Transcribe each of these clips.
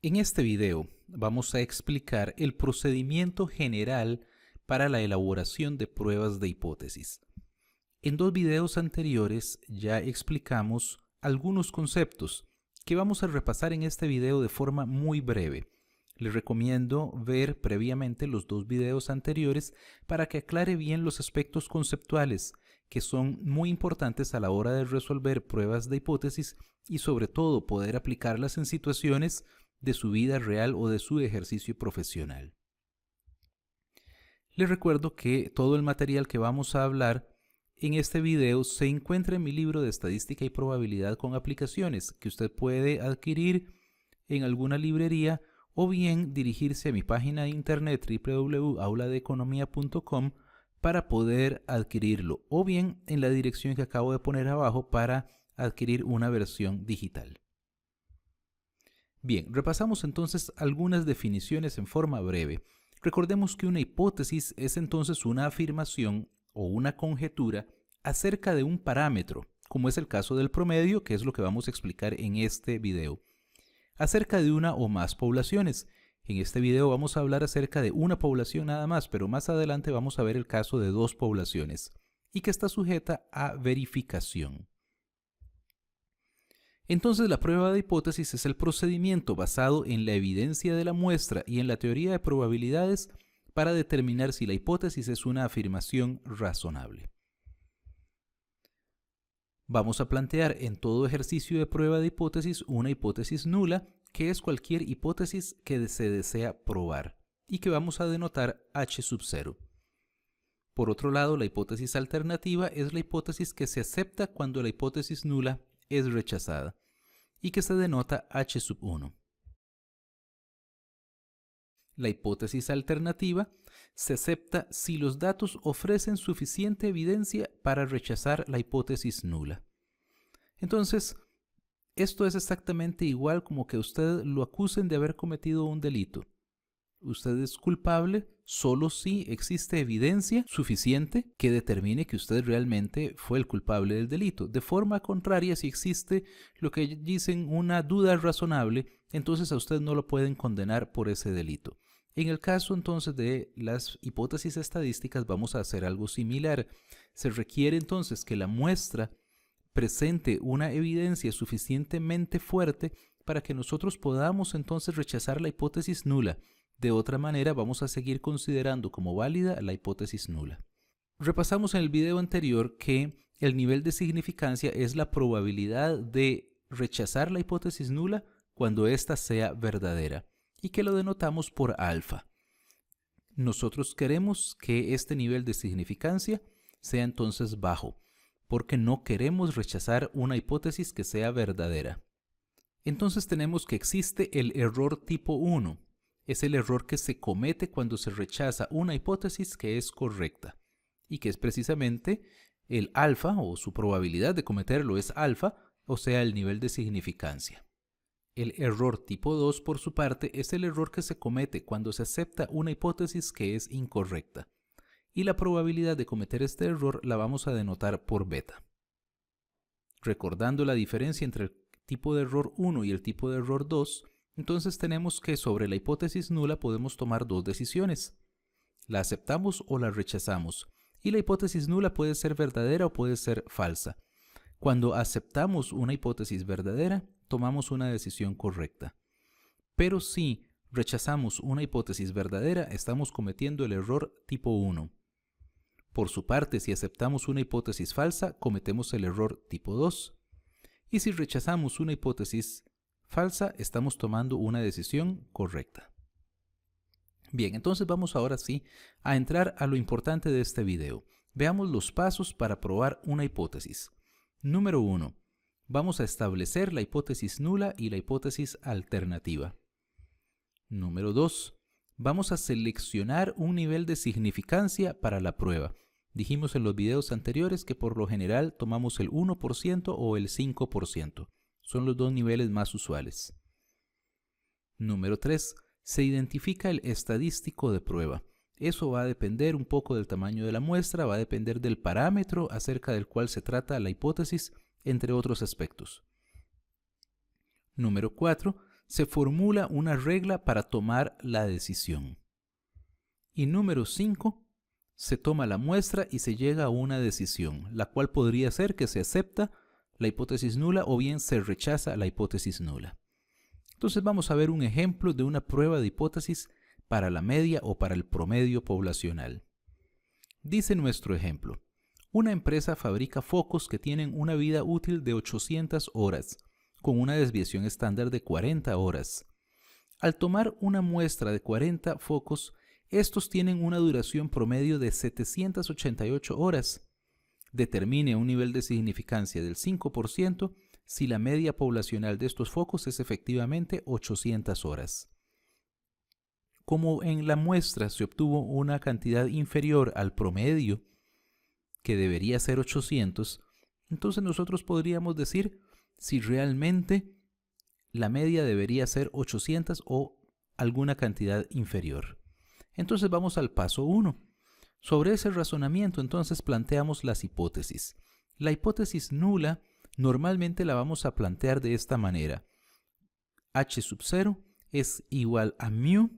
En este video vamos a explicar el procedimiento general para la elaboración de pruebas de hipótesis. En dos videos anteriores ya explicamos algunos conceptos que vamos a repasar en este video de forma muy breve. Les recomiendo ver previamente los dos videos anteriores para que aclare bien los aspectos conceptuales que son muy importantes a la hora de resolver pruebas de hipótesis y sobre todo poder aplicarlas en situaciones de su vida real o de su ejercicio profesional. Les recuerdo que todo el material que vamos a hablar en este video se encuentra en mi libro de Estadística y Probabilidad con aplicaciones que usted puede adquirir en alguna librería o bien dirigirse a mi página de internet www.auladeeconomia.com para poder adquirirlo, o bien en la dirección que acabo de poner abajo para adquirir una versión digital. Bien, repasamos entonces algunas definiciones en forma breve. Recordemos que una hipótesis es entonces una afirmación o una conjetura acerca de un parámetro, como es el caso del promedio, que es lo que vamos a explicar en este video, acerca de una o más poblaciones. En este video vamos a hablar acerca de una población nada más, pero más adelante vamos a ver el caso de dos poblaciones y que está sujeta a verificación. Entonces, la prueba de hipótesis es el procedimiento basado en la evidencia de la muestra y en la teoría de probabilidades para determinar si la hipótesis es una afirmación razonable. Vamos a plantear en todo ejercicio de prueba de hipótesis una hipótesis nula, que es cualquier hipótesis que se desea probar y que vamos a denotar H sub 0. Por otro lado, la hipótesis alternativa es la hipótesis que se acepta cuando la hipótesis nula es rechazada y que se denota H sub 1. La hipótesis alternativa se acepta si los datos ofrecen suficiente evidencia para rechazar la hipótesis nula. Entonces, esto es exactamente igual como que usted lo acusen de haber cometido un delito. Usted es culpable solo si existe evidencia suficiente que determine que usted realmente fue el culpable del delito. De forma contraria, si existe lo que dicen una duda razonable, entonces a usted no lo pueden condenar por ese delito. En el caso entonces de las hipótesis estadísticas vamos a hacer algo similar. Se requiere entonces que la muestra presente una evidencia suficientemente fuerte para que nosotros podamos entonces rechazar la hipótesis nula. De otra manera, vamos a seguir considerando como válida la hipótesis nula. Repasamos en el video anterior que el nivel de significancia es la probabilidad de rechazar la hipótesis nula cuando ésta sea verdadera y que lo denotamos por alfa. Nosotros queremos que este nivel de significancia sea entonces bajo, porque no queremos rechazar una hipótesis que sea verdadera. Entonces tenemos que existe el error tipo 1. Es el error que se comete cuando se rechaza una hipótesis que es correcta y que es precisamente el alfa, o su probabilidad de cometerlo es alfa, o sea, el nivel de significancia. El error tipo 2, por su parte, es el error que se comete cuando se acepta una hipótesis que es incorrecta y la probabilidad de cometer este error la vamos a denotar por beta. Recordando la diferencia entre el tipo de error 1 y el tipo de error 2, entonces tenemos que sobre la hipótesis nula podemos tomar dos decisiones. La aceptamos o la rechazamos. Y la hipótesis nula puede ser verdadera o puede ser falsa. Cuando aceptamos una hipótesis verdadera, tomamos una decisión correcta. Pero si rechazamos una hipótesis verdadera, estamos cometiendo el error tipo 1. Por su parte, si aceptamos una hipótesis falsa, cometemos el error tipo 2. Y si rechazamos una hipótesis falsa, estamos tomando una decisión correcta. Bien, entonces vamos ahora sí a entrar a lo importante de este video. Veamos los pasos para probar una hipótesis. Número 1. Vamos a establecer la hipótesis nula y la hipótesis alternativa. Número 2. Vamos a seleccionar un nivel de significancia para la prueba. Dijimos en los videos anteriores que por lo general tomamos el 1% o el 5%. Son los dos niveles más usuales. Número 3. Se identifica el estadístico de prueba. Eso va a depender un poco del tamaño de la muestra, va a depender del parámetro acerca del cual se trata la hipótesis, entre otros aspectos. Número 4. se formula una regla para tomar la decisión. Y número 5, se toma la muestra y se llega a una decisión, la cual podría ser que se acepta la hipótesis nula o bien se rechaza la hipótesis nula. Entonces vamos a ver un ejemplo de una prueba de hipótesis para la media o para el promedio poblacional. Dice nuestro ejemplo: una empresa fabrica focos que tienen una vida útil de 800 horas, con una desviación estándar de 40 horas. Al tomar una muestra de 40 focos, estos tienen una duración promedio de 788 horas. Determine un nivel de significancia del 5% si la media poblacional de estos focos es efectivamente 800 horas. Como en la muestra se obtuvo una cantidad inferior al promedio, que debería ser 800, entonces nosotros podríamos decir si realmente la media debería ser 800 o alguna cantidad inferior. Entonces vamos al paso 1. Sobre ese razonamiento entonces planteamos las hipótesis. La hipótesis nula normalmente la vamos a plantear de esta manera. H sub 0 es igual a mu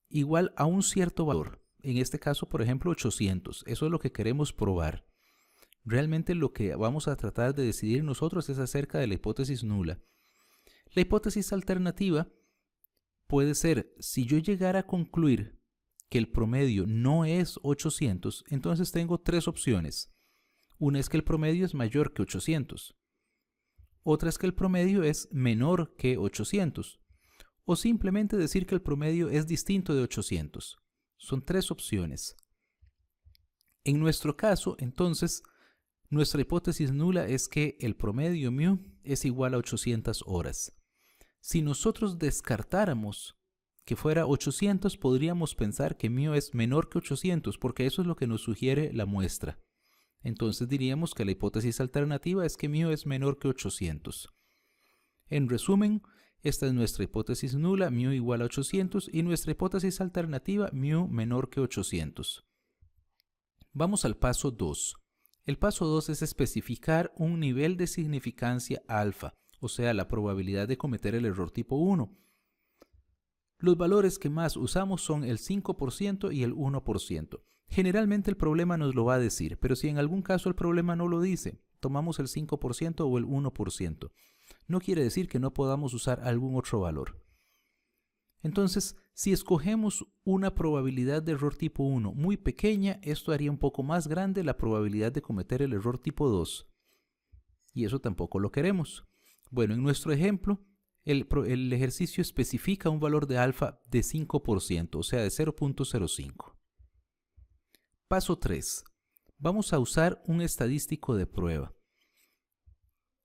igual a un cierto valor. En este caso, por ejemplo, 800. Eso es lo que queremos probar. Realmente lo que vamos a tratar de decidir nosotros es acerca de la hipótesis nula. La hipótesis alternativa puede ser, si yo llegara a concluir que el promedio no es 800, entonces tengo tres opciones. Una es que el promedio es mayor que 800. Otra es que el promedio es menor que 800. O simplemente decir que el promedio es distinto de 800. Son tres opciones. En nuestro caso, entonces, nuestra hipótesis nula es que el promedio mu es igual a 800 horas. Si nosotros descartáramos que fuera 800, podríamos pensar que mu es menor que 800, porque eso es lo que nos sugiere la muestra. Entonces diríamos que la hipótesis alternativa es que mu es menor que 800. En resumen, esta es nuestra hipótesis nula, mu igual a 800, y nuestra hipótesis alternativa, mu menor que 800. Vamos al paso 2. El paso 2 es especificar un nivel de significancia alfa, o sea, la probabilidad de cometer el error tipo 1. Los valores que más usamos son el 5% y el 1%. Generalmente el problema nos lo va a decir, pero si en algún caso el problema no lo dice, tomamos el 5% o el 1%. No quiere decir que no podamos usar algún otro valor. Entonces, si escogemos una probabilidad de error tipo 1 muy pequeña, esto haría un poco más grande la probabilidad de cometer el error tipo 2. Y eso tampoco lo queremos. Bueno, en nuestro ejemplo, el ejercicio especifica un valor de alfa de 5%, o sea, de 0.05. Paso 3. Vamos a usar un estadístico de prueba.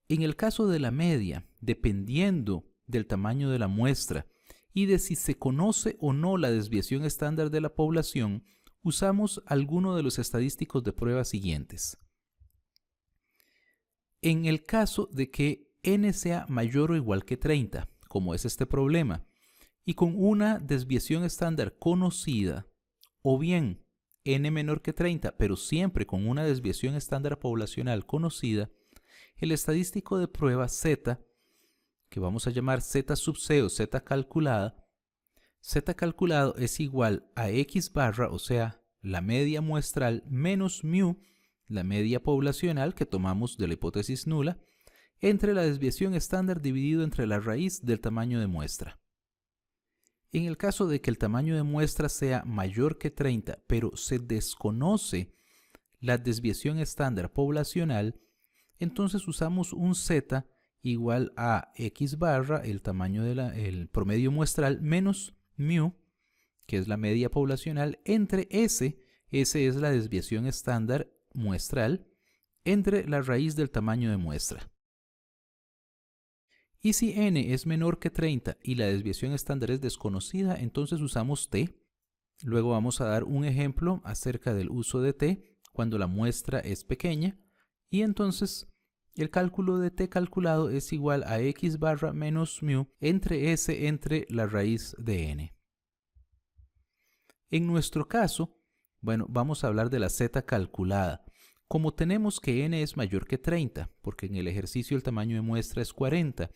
En el caso de la media, dependiendo del tamaño de la muestra y de si se conoce o no la desviación estándar de la población, usamos alguno de los estadísticos de prueba siguientes. En el caso de que n sea mayor o igual que 30, como es este problema, y con una desviación estándar conocida, o bien n menor que 30, pero siempre con una desviación estándar poblacional conocida, el estadístico de prueba z, que vamos a llamar z sub c o z calculado es igual a x barra, o sea, la media muestral menos mu, la media poblacional que tomamos de la hipótesis nula, entre la desviación estándar dividido entre la raíz del tamaño de muestra. En el caso de que el tamaño de muestra sea mayor que 30, pero se desconoce la desviación estándar poblacional, entonces usamos un z igual a x barra, el tamaño el promedio muestral, menos mu, que es la media poblacional, entre s es la desviación estándar muestral, entre la raíz del tamaño de muestra. Y si n es menor que 30 y la desviación estándar es desconocida, entonces usamos t. Luego vamos a dar un ejemplo acerca del uso de t cuando la muestra es pequeña, y entonces el cálculo de t calculado es igual a x barra menos mu entre s entre la raíz de n. En nuestro caso, bueno, vamos a hablar de la z calculada. Como tenemos que n es mayor que 30, porque en el ejercicio el tamaño de muestra es 40,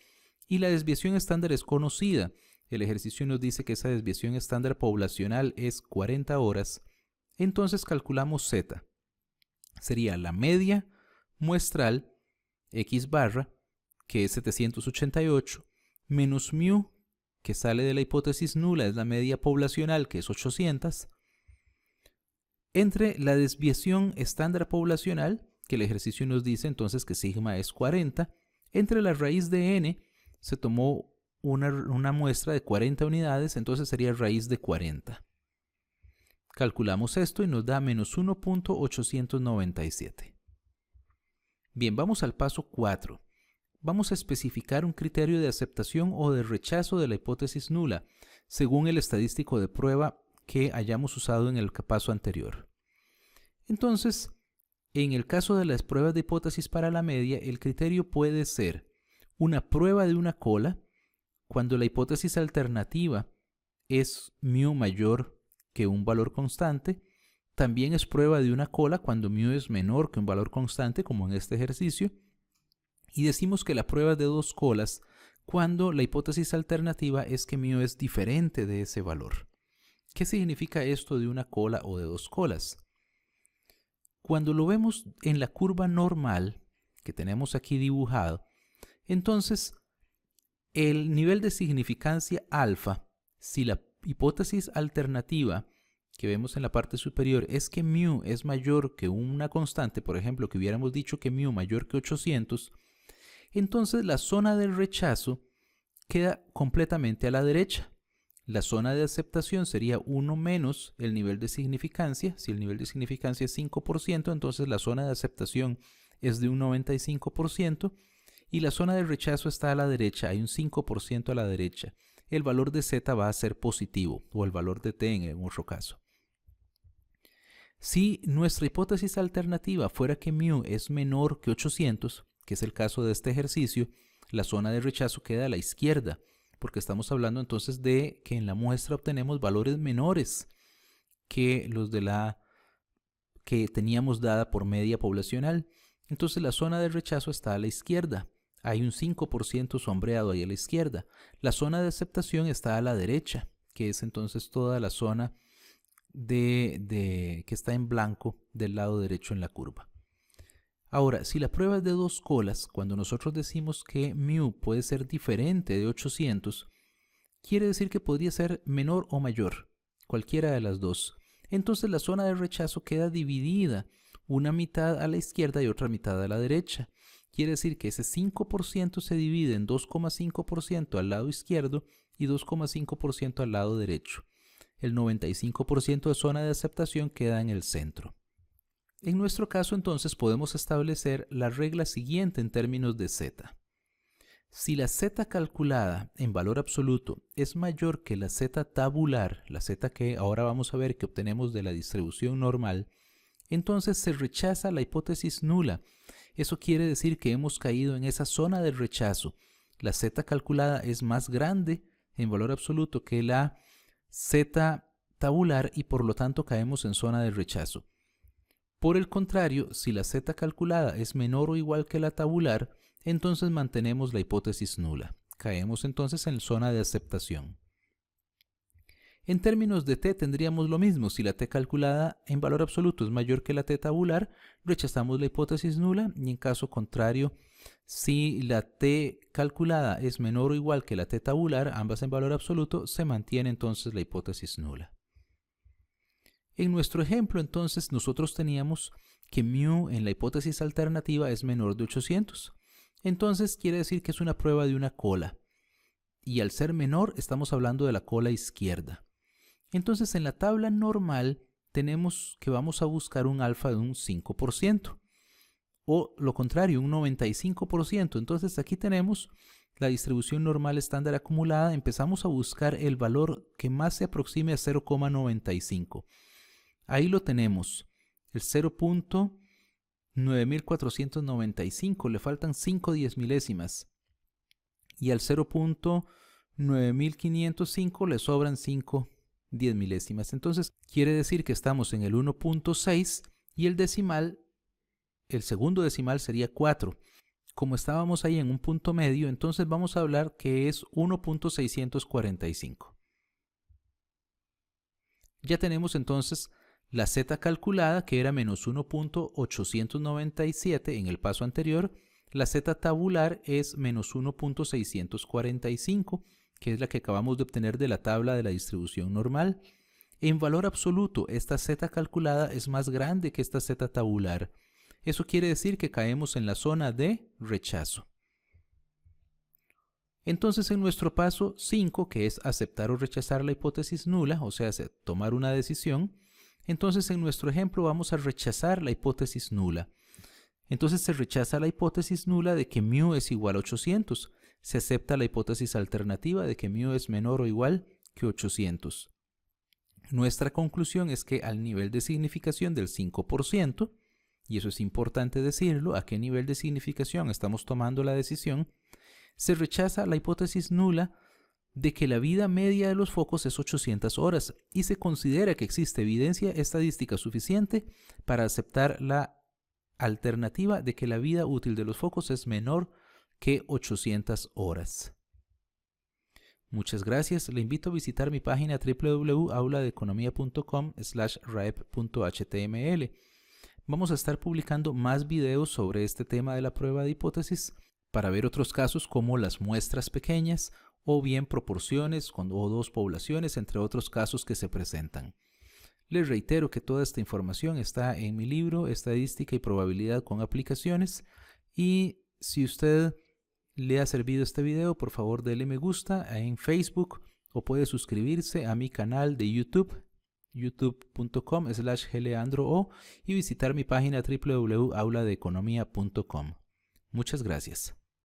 Y la desviación estándar es conocida. El ejercicio nos dice que esa desviación estándar poblacional es 40 horas. Entonces calculamos Z. Sería la media muestral X barra, que es 788, menos mu, que sale de la hipótesis nula, es la media poblacional, que es 800, entre la desviación estándar poblacional, que el ejercicio nos dice entonces que sigma es 40, entre la raíz de n, se tomó una muestra de 40 unidades, entonces sería raíz de 40. Calculamos esto y nos da menos 1.897. Bien, vamos al paso 4. Vamos a especificar un criterio de aceptación o de rechazo de la hipótesis nula, según el estadístico de prueba que hayamos usado en el paso anterior. Entonces, en el caso de las pruebas de hipótesis para la media, el criterio puede ser una prueba de una cola cuando la hipótesis alternativa es mu mayor que un valor constante. También es prueba de una cola cuando mu es menor que un valor constante, como en este ejercicio. Y decimos que la prueba es de dos colas cuando la hipótesis alternativa es que mu es diferente de ese valor. ¿Qué significa esto de una cola o de dos colas? Cuando lo vemos en la curva normal que tenemos aquí dibujado, entonces el nivel de significancia alfa, si la hipótesis alternativa que vemos en la parte superior es que mu es mayor que una constante, por ejemplo, que hubiéramos dicho que mu mayor que 800, entonces la zona del rechazo queda completamente a la derecha. La zona de aceptación sería 1 menos el nivel de significancia. Si el nivel de significancia es 5%, entonces la zona de aceptación es de un 95%. Y la zona de rechazo está a la derecha, hay un 5% a la derecha. El valor de Z va a ser positivo, o el valor de T en otro caso. Si nuestra hipótesis alternativa fuera que mu es menor que 800, que es el caso de este ejercicio, la zona de rechazo queda a la izquierda, porque estamos hablando entonces de que en la muestra obtenemos valores menores que los de la que teníamos dada por media poblacional. Entonces la zona de rechazo está a la izquierda. Hay un 5% sombreado ahí a la izquierda. La zona de aceptación está a la derecha, que es entonces toda la zona que está en blanco del lado derecho en la curva. Ahora, si la prueba es de dos colas, cuando nosotros decimos que mu puede ser diferente de 800, quiere decir que podría ser menor o mayor, cualquiera de las dos. Entonces la zona de rechazo queda dividida, una mitad a la izquierda y otra mitad a la derecha. Quiere decir que ese 5% se divide en 2,5% al lado izquierdo y 2,5% al lado derecho. El 95% de zona de aceptación queda en el centro. En nuestro caso, entonces, podemos establecer la regla siguiente en términos de Z. Si la Z calculada en valor absoluto es mayor que la Z tabular, la Z que ahora vamos a ver que obtenemos de la distribución normal, entonces se rechaza la hipótesis nula. Eso quiere decir que hemos caído en esa zona de rechazo. La Z calculada es más grande en valor absoluto que la Z tabular y por lo tanto caemos en zona de rechazo. Por el contrario, si la Z calculada es menor o igual que la tabular, entonces mantenemos la hipótesis nula. Caemos entonces en zona de aceptación. En términos de T tendríamos lo mismo. Si la T calculada en valor absoluto es mayor que la T tabular, rechazamos la hipótesis nula, y en caso contrario, si la T calculada es menor o igual que la T tabular, ambas en valor absoluto, se mantiene entonces la hipótesis nula. En nuestro ejemplo, entonces, nosotros teníamos que mu en la hipótesis alternativa es menor de 800. Entonces, quiere decir que es una prueba de una cola. Y al ser menor, estamos hablando de la cola izquierda. Entonces, en la tabla normal, tenemos que vamos a buscar un alfa de un 5%. O lo contrario, un 95%. Entonces, aquí tenemos la distribución normal estándar acumulada. Empezamos a buscar el valor que más se aproxime a 0,95. Ahí lo tenemos, el 0.9495, le faltan 5 diezmilésimas. Y al 0.9505 le sobran 5 diezmilésimas. Entonces quiere decir que estamos en el 1.6 y el decimal, el segundo decimal sería 4. como estábamos ahí en un punto medio, entonces vamos a hablar que es 1.645. Ya tenemos entonces la z calculada, que era menos 1.897 en el paso anterior. La z tabular es menos 1.645, que es la que acabamos de obtener de la tabla de la distribución normal. En valor absoluto, esta z calculada es más grande que esta z tabular. Eso quiere decir que caemos en la zona de rechazo. Entonces, en nuestro paso 5, que es aceptar o rechazar la hipótesis nula, o sea, tomar una decisión, entonces en nuestro ejemplo vamos a rechazar la hipótesis nula. Entonces se rechaza la hipótesis nula de que μ es igual a 800. Se acepta la hipótesis alternativa de que μ es menor o igual que 800. Nuestra conclusión es que al nivel de significación del 5%, y eso es importante decirlo, a qué nivel de significación estamos tomando la decisión, se rechaza la hipótesis nula de que la vida media de los focos es 800 horas y se considera que existe evidencia estadística suficiente para aceptar la alternativa de que la vida útil de los focos es menor que 800 horas. Muchas gracias. Le invito a visitar mi página www.auladeeconomia.com/raep.html. Vamos a estar publicando más videos sobre este tema de la prueba de hipótesis para ver otros casos como las muestras pequeñas o bien proporciones o dos poblaciones, entre otros casos que se presentan. Les reitero que toda esta información está en mi libro Estadística y Probabilidad con Aplicaciones, y si usted le ha servido este video, por favor dele me gusta en Facebook o puede suscribirse a mi canal de YouTube, youtube.com/gleandro y visitar mi página www.auladeeconomia.com. Muchas gracias.